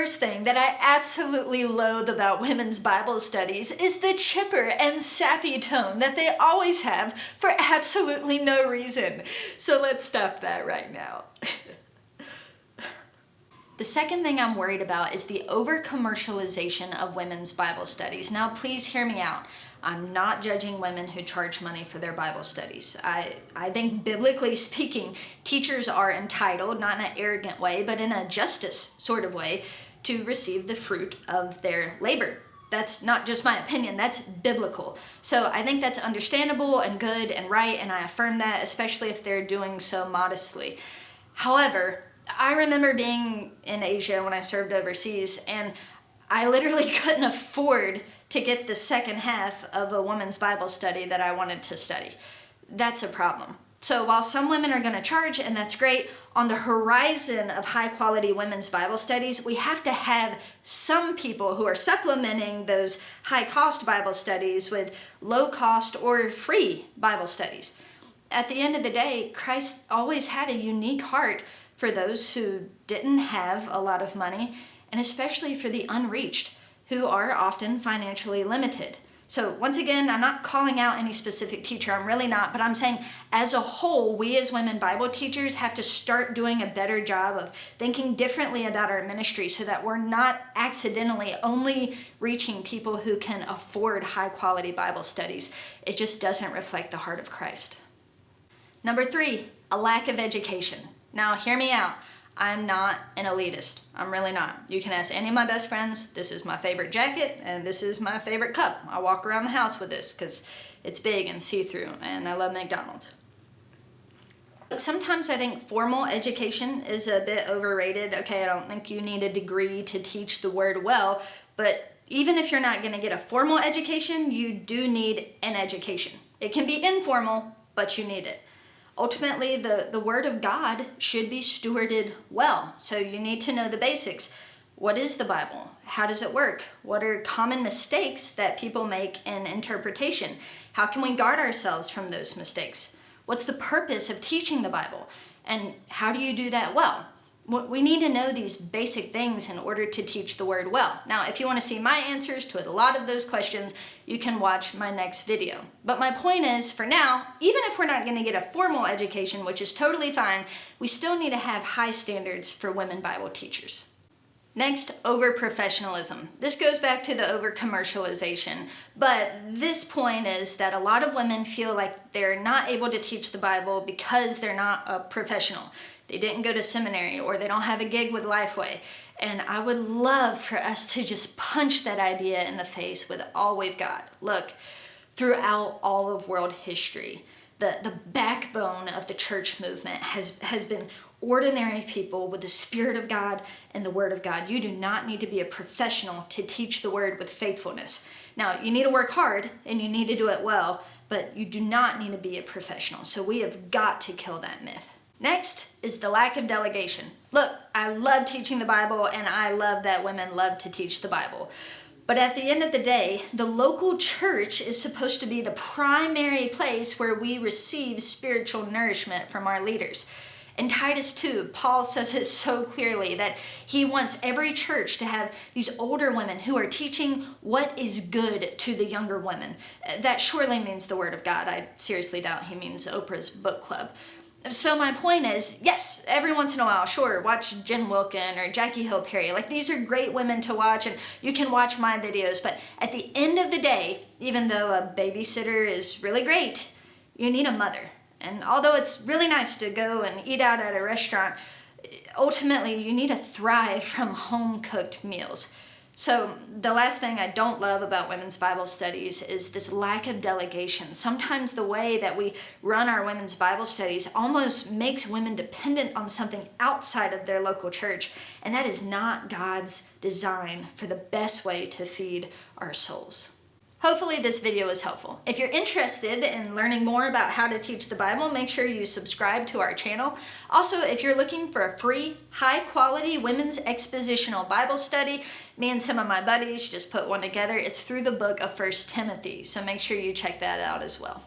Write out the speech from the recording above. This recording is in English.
first thing that I absolutely loathe about women's Bible studies is the chipper and sappy tone that they always have for absolutely no reason. So let's stop that right now. The second thing I'm worried about is the over-commercialization of women's Bible studies. Now, please hear me out. I'm not judging women who charge money for their Bible studies. I think, biblically speaking, teachers are entitled, not in an arrogant way, but in a justice sort of way, to receive the fruit of their labor. That's not just my opinion, that's biblical. So I think that's understandable and good and right, and I affirm that, especially if they're doing so modestly. However, I remember being in Asia when I served overseas, and I literally couldn't afford to get the second half of a women's Bible study that I wanted to study. That's a problem. So while some women are going to charge, and that's great, on the horizon of high quality women's Bible studies, we have to have some people who are supplementing those high cost Bible studies with low cost or free Bible studies. At the end of the day, Christ always had a unique heart for those who didn't have a lot of money, and especially for the unreached, who are often financially limited. So once again, I'm not calling out any specific teacher, I'm really not, but I'm saying as a whole, we as women Bible teachers have to start doing a better job of thinking differently about our ministry so that we're not accidentally only reaching people who can afford high quality Bible studies. It just doesn't reflect the heart of Christ. Number 3, a lack of education. Now hear me out. I'm not an elitist. I'm really not. You can ask any of my best friends. This is my favorite jacket and this is my favorite cup. I walk around the house with this because it's big and see-through and I love McDonald's. Sometimes I think formal education is a bit overrated. Okay, I don't think you need a degree to teach the word well, but even if you're not going to get a formal education, you do need an education. It can be informal, but you need it. Ultimately, the Word of God should be stewarded well. So you need to know the basics. What is the Bible? How does it work? What are common mistakes that people make in interpretation? How can we guard ourselves from those mistakes? What's the purpose of teaching the Bible? And how do you do that well? We need to know these basic things in order to teach the Word well. Now, if you want to see my answers to a lot of those questions, you can watch my next video. But my point is, for now, even if we're not going to get a formal education, which is totally fine, we still need to have high standards for women Bible teachers. Next, over-professionalism. This goes back to the over-commercialization, but this point is that a lot of women feel like they're not able to teach the Bible because they're not a professional. They didn't go to seminary or they don't have a gig with Lifeway. And I would love for us to just punch that idea in the face with all we've got. Look, throughout all of world history, the backbone of the church movement has been ordinary people with the Spirit of God and the Word of God. You do not need to be a professional to teach the Word with faithfulness. Now, you need to work hard and you need to do it well, but you do not need to be a professional. So we have got to kill that myth. Next is the lack of delegation. Look, I love teaching the Bible and I love that women love to teach the Bible. But at the end of the day, the local church is supposed to be the primary place where we receive spiritual nourishment from our leaders. In Titus 2, Paul says it so clearly that he wants every church to have these older women who are teaching what is good to the younger women. That surely means the Word of God. I seriously doubt he means Oprah's book club. So my point is, yes, every once in a while, sure, watch Jen Wilkin or Jackie Hill Perry. Like, these are great women to watch, and you can watch my videos. But at the end of the day, even though a babysitter is really great, you need a mother. And although it's really nice to go and eat out at a restaurant, ultimately you need to thrive from home-cooked meals. So the last thing I don't love about women's Bible studies is this lack of delegation. Sometimes the way that we run our women's Bible studies almost makes women dependent on something outside of their local church, and that is not God's design for the best way to feed our souls. Hopefully this video was helpful. If you're interested in learning more about how to teach the Bible, make sure you subscribe to our channel. Also, if you're looking for a free, high-quality women's expositional Bible study, me and some of my buddies just put one together. It's through the book of 1 Timothy, so make sure you check that out as well.